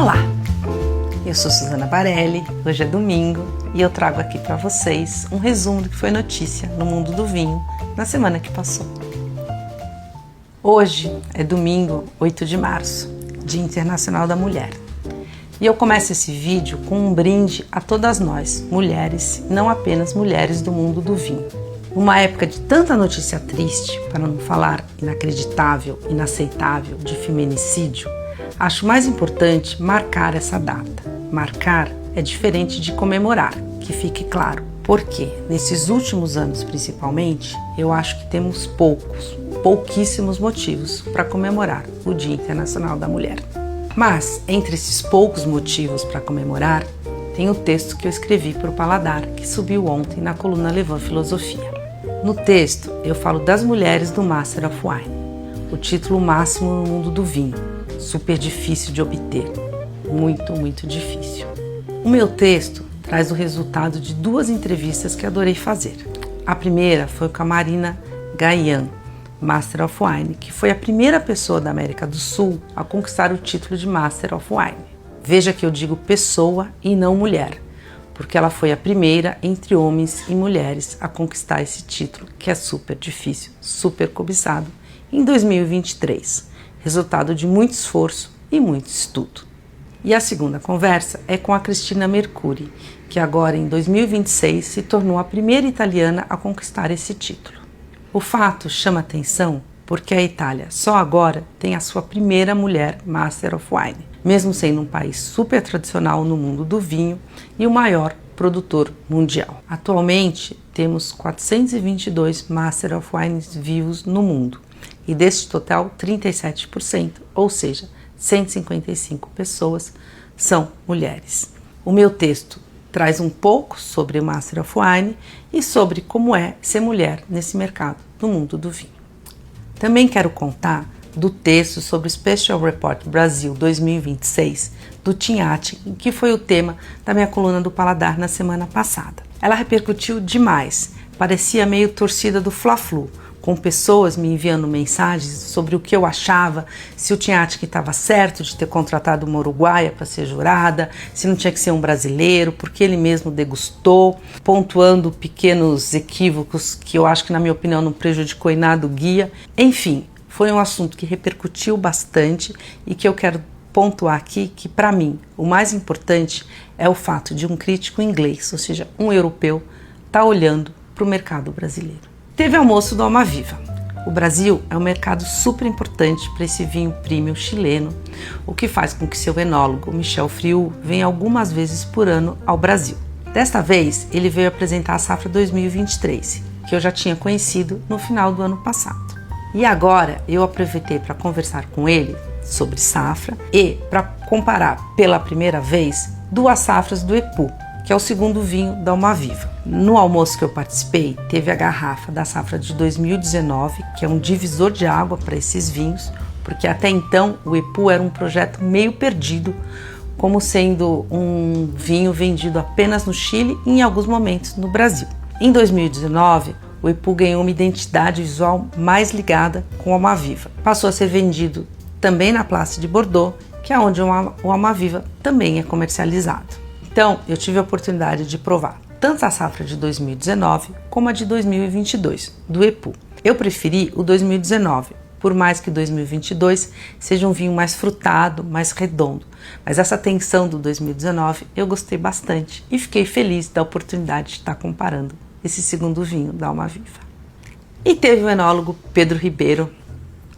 Olá, eu sou Suzana Barelli, hoje é domingo e eu trago aqui para vocês um resumo do que foi notícia no mundo do vinho na semana que passou. Hoje é domingo, 8 de março, Dia Internacional da Mulher. E eu começo esse vídeo com um brinde a todas nós, mulheres, não apenas mulheres do mundo do vinho. Numa época de tanta notícia triste, para não falar inacreditável, inaceitável, de feminicídio, acho mais importante marcar essa data. Marcar é diferente de comemorar, que fique claro. Porque, nesses últimos anos principalmente, eu acho que temos pouquíssimos motivos para comemorar o Dia Internacional da Mulher. Mas, entre esses poucos motivos para comemorar, tem o texto que eu escrevi para o Paladar, que subiu ontem na coluna Levant Filosofia. No texto, eu falo das mulheres do Master of Wine, o título máximo no mundo do vinho, super difícil de obter, muito difícil. O meu texto traz o resultado de duas entrevistas que adorei fazer. A primeira foi com a Marina Gayan, Master of Wine, que foi a primeira pessoa da América do Sul a conquistar o título de Master of Wine. Veja que eu digo pessoa e não mulher, porque ela foi a primeira entre homens e mulheres a conquistar esse título, que é super difícil, super cobiçado, em 2023, resultado de muito esforço e muito estudo. E a segunda conversa é com a Cristina Mercuri, que agora em 2026 se tornou a primeira italiana a conquistar esse título. O fato chama atenção porque a Itália só agora tem a sua primeira mulher Master of Wine, mesmo sendo um país super tradicional no mundo do vinho e o maior produtor mundial. Atualmente temos 422 Master of Wines vivos no mundo e deste total 37%, ou seja, 155 pessoas são mulheres. O meu texto traz um pouco sobre o Master of Wine e sobre como é ser mulher nesse mercado do mundo do vinho. Também quero contar do texto sobre o Special Report Brasil 2026 do Tim Atkin, que foi o tema da minha coluna do Paladar na semana passada. Ela repercutiu demais, parecia meio torcida do Fla-Flu, com pessoas me enviando mensagens sobre o que eu achava, se o Tim Atkin estava certo de ter contratado uma uruguaia para ser jurada, se não tinha que ser um brasileiro, porque ele mesmo degustou, pontuando pequenos equívocos que eu acho que, na minha opinião, não prejudicou em nada o guia. Enfim, foi um assunto que repercutiu bastante e que eu quero pontuar aqui que, para mim, o mais importante é o fato de um crítico inglês, ou seja, um europeu, estar olhando para o mercado brasileiro. Teve almoço do Almaviva. O Brasil é um mercado super importante para esse vinho premium chileno, o que faz com que seu enólogo, Michel Friul, venha algumas vezes por ano ao Brasil. Desta vez, ele veio apresentar a safra 2023, que eu já tinha conhecido no final do ano passado. E agora eu aproveitei para conversar com ele sobre safra e para comparar pela primeira vez duas safras do EPU, que é o segundo vinho da Almaviva. No almoço que eu participei, teve a garrafa da safra de 2019, que é um divisor de água para esses vinhos, porque até então o EPU era um projeto meio perdido, como sendo um vinho vendido apenas no Chile e em alguns momentos no Brasil. Em 2019, o EPU ganhou uma identidade visual mais ligada com o Almaviva. Passou a ser vendido também na Place de Bordeaux, que é onde o Almaviva também é comercializado. Então, eu tive a oportunidade de provar tanto a safra de 2019 como a de 2022, do EPU. Eu preferi o 2019, por mais que 2022 seja um vinho mais frutado, mais redondo. Mas essa tensão do 2019 eu gostei bastante e fiquei feliz da oportunidade de estar comparando esse segundo vinho da Almaviva. E teve o enólogo Pedro Ribeiro,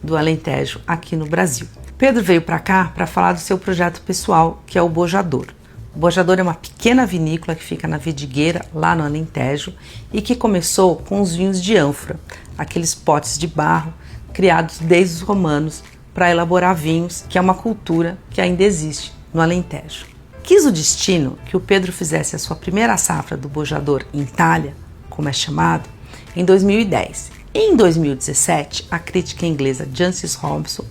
do Alentejo, aqui no Brasil. Pedro veio para cá para falar do seu projeto pessoal, que é o Bojador. O Bojador é uma pequena vinícola que fica na Vidigueira, lá no Alentejo, e que começou com os vinhos de ânfora, aqueles potes de barro criados desde os romanos para elaborar vinhos, que é uma cultura que ainda existe no Alentejo. Quis o destino que o Pedro fizesse a sua primeira safra do Bojador em Itália, como é chamado, em 2010. Em 2017, a crítica inglesa Jancis Robson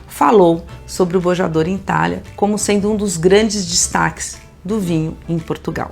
falou sobre o Bojador em Itália como sendo um dos grandes destaques do vinho em Portugal.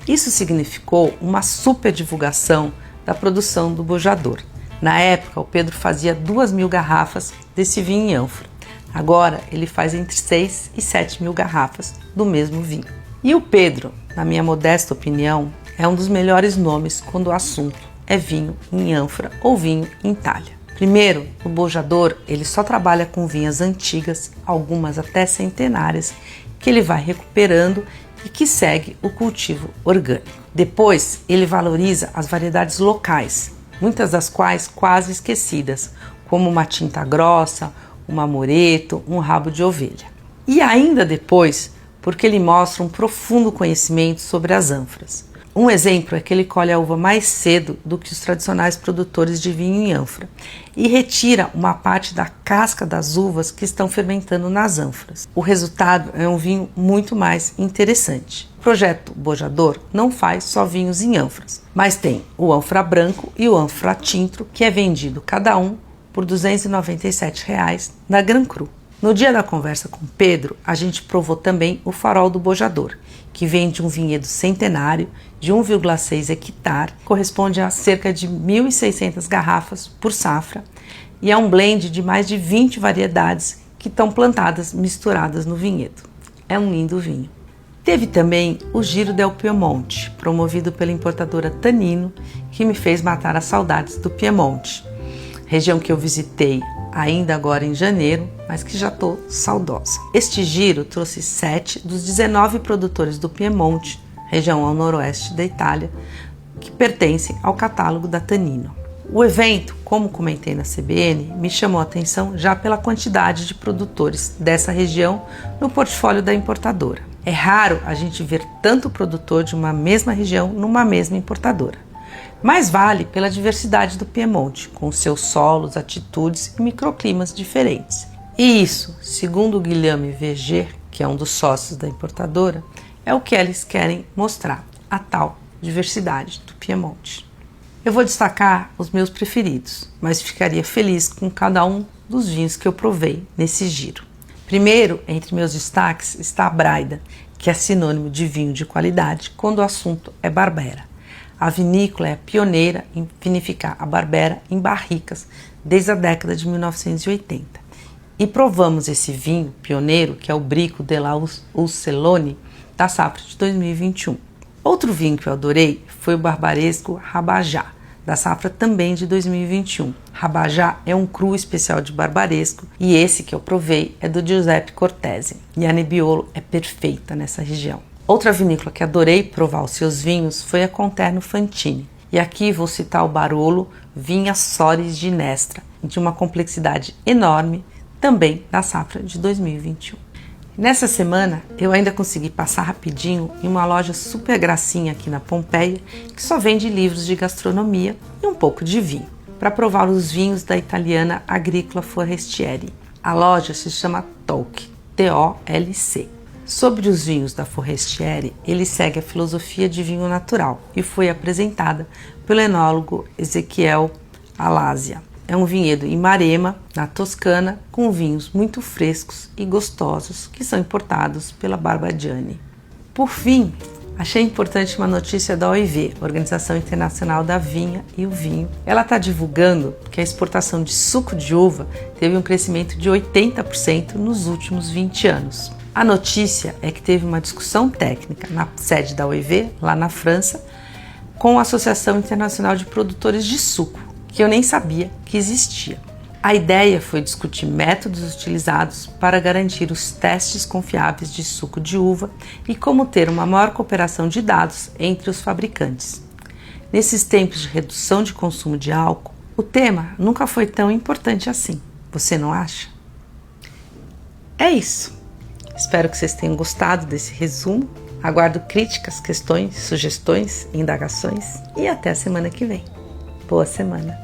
Isso significou uma super divulgação da produção do Bojador. Na época, o Pedro fazia 2.000 garrafas desse vinho em ânfora. Agora ele faz entre 6 e 7 mil garrafas do mesmo vinho. E o Pedro, na minha modesta opinião, é um dos melhores nomes quando o assunto é vinho em ânfora ou vinho em talha. Primeiro, o bojador ele só trabalha com vinhas antigas, algumas até centenárias, que ele vai recuperando e que segue o cultivo orgânico. Depois, ele valoriza as variedades locais, muitas das quais quase esquecidas, como uma tinta grossa, um amoreto, um rabo de ovelha. E ainda depois, porque ele mostra um profundo conhecimento sobre as ânforas. Um exemplo é que ele colhe a uva mais cedo do que os tradicionais produtores de vinho em ânfora e retira uma parte da casca das uvas que estão fermentando nas ânforas. O resultado é um vinho muito mais interessante. O projeto Bojador não faz só vinhos em ânforas, mas tem o ânfora branco e o ânfora tinto, que é vendido cada um por R$ 297 na Gran Cru. No dia da conversa com Pedro, a gente provou também o farol do Bojador, que vem de um vinhedo centenário de 1,6 hectare, corresponde a cerca de 1.600 garrafas por safra e é um blend de mais de 20 variedades que estão plantadas misturadas no vinhedo. É um lindo vinho. Teve também o Giro del Piemonte, promovido pela importadora Tanino, que me fez matar as saudades do Piemonte, região que eu visitei ainda agora em janeiro, mas que já estou saudosa. Este giro trouxe 7 dos 19 produtores do Piemonte, região ao noroeste da Itália, que pertencem ao catálogo da Tanino. O evento, como comentei na CBN, me chamou a atenção já pela quantidade de produtores dessa região no portfólio da importadora. É raro a gente ver tanto produtor de uma mesma região numa mesma importadora. Mas vale pela diversidade do Piemonte, com seus solos, atitudes e microclimas diferentes. E isso, segundo o Guilherme Veger, que é um dos sócios da importadora, é o que eles querem mostrar, a tal diversidade do Piemonte. Eu vou destacar os meus preferidos, mas ficaria feliz com cada um dos vinhos que eu provei nesse giro. Primeiro, entre meus destaques, está a Braida, que é sinônimo de vinho de qualidade quando o assunto é Barbera. A vinícola é pioneira em vinificar a Barbera em barricas desde a década de 1980. E provamos esse vinho pioneiro, que é o Brico della Ucellone, da safra de 2021. Outro vinho que eu adorei foi o barbaresco Rabajá, da safra também de 2021. Rabajá é um cru especial de barbaresco e esse que eu provei é do Giuseppe Cortese. E a Nebbiolo é perfeita nessa região. Outra vinícola que adorei provar os seus vinhos foi a Conterno Fantini. E aqui vou citar o Barolo Vinha Soris de Nestra, de uma complexidade enorme, também da safra de 2021. Nessa semana, eu ainda consegui passar rapidinho em uma loja super gracinha aqui na Pompeia, que só vende livros de gastronomia e um pouco de vinho, para provar os vinhos da italiana Agricola Forestieri. A loja se chama Tolc, T-O-L-C. Sobre os vinhos da Forestieri, ele segue a filosofia de vinho natural e foi apresentada pelo enólogo Ezequiel Alazia. É um vinhedo em Maremma, na Toscana, com vinhos muito frescos e gostosos que são importados pela Barbagianni. Por fim, achei importante uma notícia da OIV, Organização Internacional da Vinha e o Vinho. Ela está divulgando que a exportação de suco de uva teve um crescimento de 80% nos últimos 20 anos. A notícia é que teve uma discussão técnica na sede da OIV, lá na França, com a Associação Internacional de Produtores de Suco, que eu nem sabia que existia. A ideia foi discutir métodos utilizados para garantir os testes confiáveis de suco de uva e como ter uma maior cooperação de dados entre os fabricantes. Nesses tempos de redução de consumo de álcool, o tema nunca foi tão importante assim. Você não acha? É isso. Espero que vocês tenham gostado desse resumo. Aguardo críticas, questões, sugestões, indagações e até a semana que vem. Boa semana!